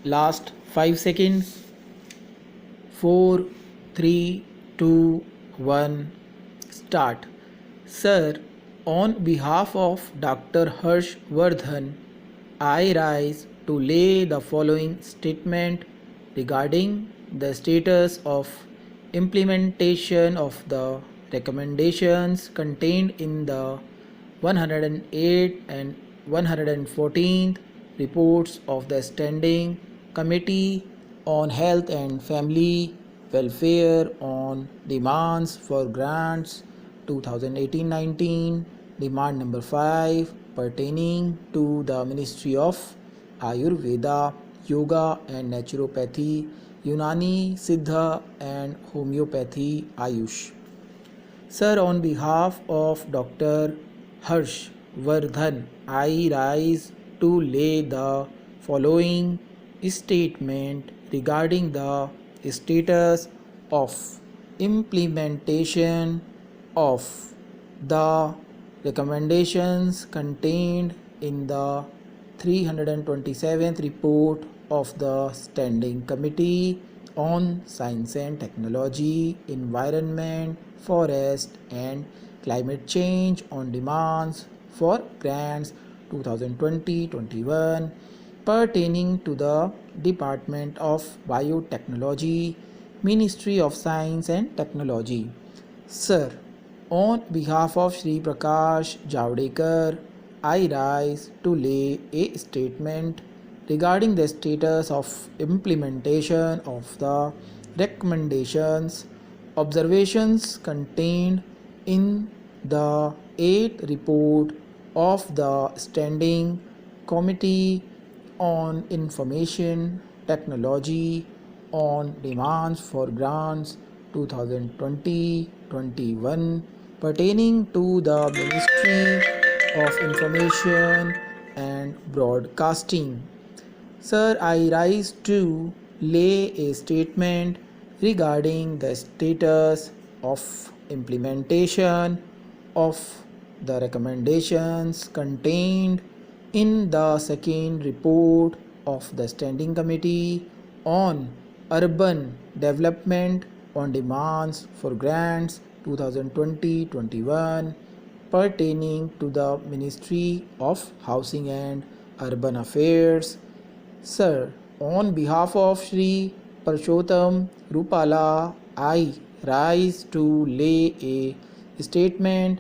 Last 5 seconds. 4, 3, 2, 1. Start. Sir, on behalf of Dr. Harsh Vardhan, I rise to lay the following statement regarding the status of implementation of the recommendations contained in the 108th and 114th reports of the Standing Committee on Health and Family Welfare on Demands for Grants 2018-19, demand number 5 pertaining to the Ministry of Ayurveda, Yoga and Naturopathy, Unani, Siddha and Homeopathy, Ayush. Sir, on behalf of Dr. Harsh Vardhan, I rise to lay the following statement regarding the status of implementation of the recommendations contained in the 327th report of the Standing Committee on Science and Technology, Environment, Forest and Climate Change on Demands for Grants 2020-21 pertaining to the Department of Biotechnology, Ministry of Science and Technology. Sir, on behalf of Shri Prakash Javadekar, I rise to lay a statement regarding the status of implementation of the recommendations, observations contained in the 8th report of the Standing Committee on Information Technology on Demands for Grants 2020-21 pertaining to the Ministry of Information and Broadcasting. Sir, I rise to lay a statement regarding the status of implementation of the recommendations contained in the second report of the Standing Committee on Urban Development on Demands for Grants 2020-21 pertaining to the Ministry of Housing and Urban Affairs. Sir, on behalf of Shri Parshottam Rupala, I rise to lay a statement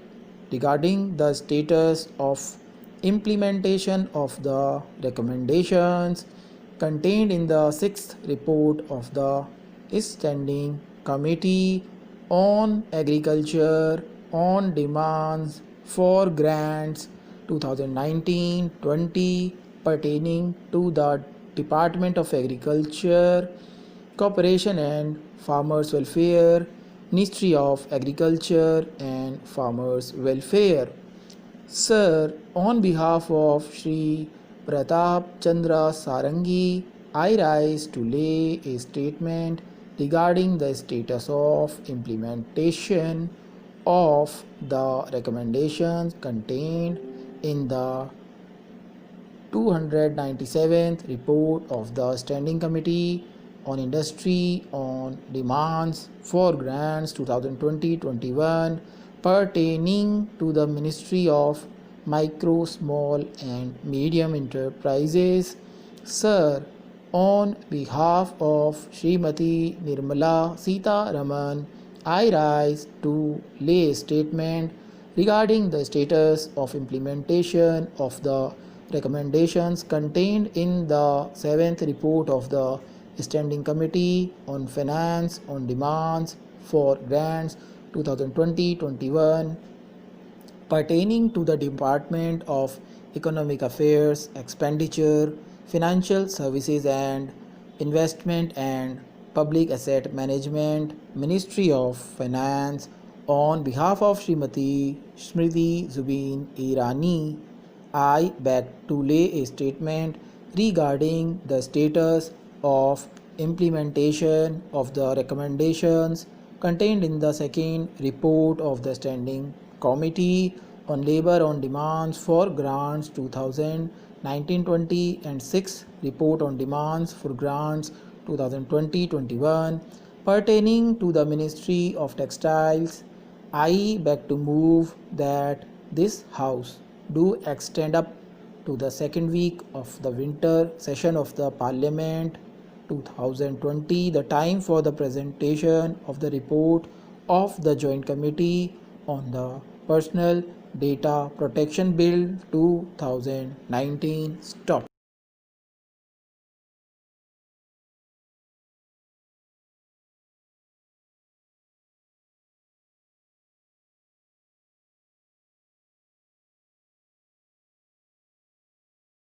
regarding the status of implementation of the recommendations contained in the 6th report of the Standing Committee on Agriculture on Demands for Grants 2019-20 pertaining to the Department of Agriculture, Cooperation and Farmers Welfare, Ministry of Agriculture and Farmers Welfare. Sir, on behalf of Shri Pratap Chandra Sarangi, I rise to lay a statement regarding the status of implementation of the recommendations contained in the 297th report of the Standing Committee on Industry on Demands for Grants 2020-21 pertaining to the Ministry of Micro, Small and Medium Enterprises. Sir, on behalf of Srimati Nirmala Sita Raman, I rise to lay a statement regarding the status of implementation of the recommendations contained in the 7th report of the Standing Committee on Finance on Demands for Grants 2020-21 pertaining to the Department of Economic Affairs, Expenditure, Financial Services and Investment and Public Asset Management, Ministry of Finance, on behalf of Srimati Smriti Zubin Irani, I beg to lay a statement regarding the status of implementation of the recommendations contained in the second report of the Standing Committee on Labour on Demands for Grants 2019-20 and 6th report on demands for grants 2020-21 pertaining to the Ministry of Textiles, I beg to move that this House do extend up to the second week of the winter session of the Parliament 2020 the time for the presentation of the report of the Joint Committee on the Personal Data Protection Bill 2019. Stop.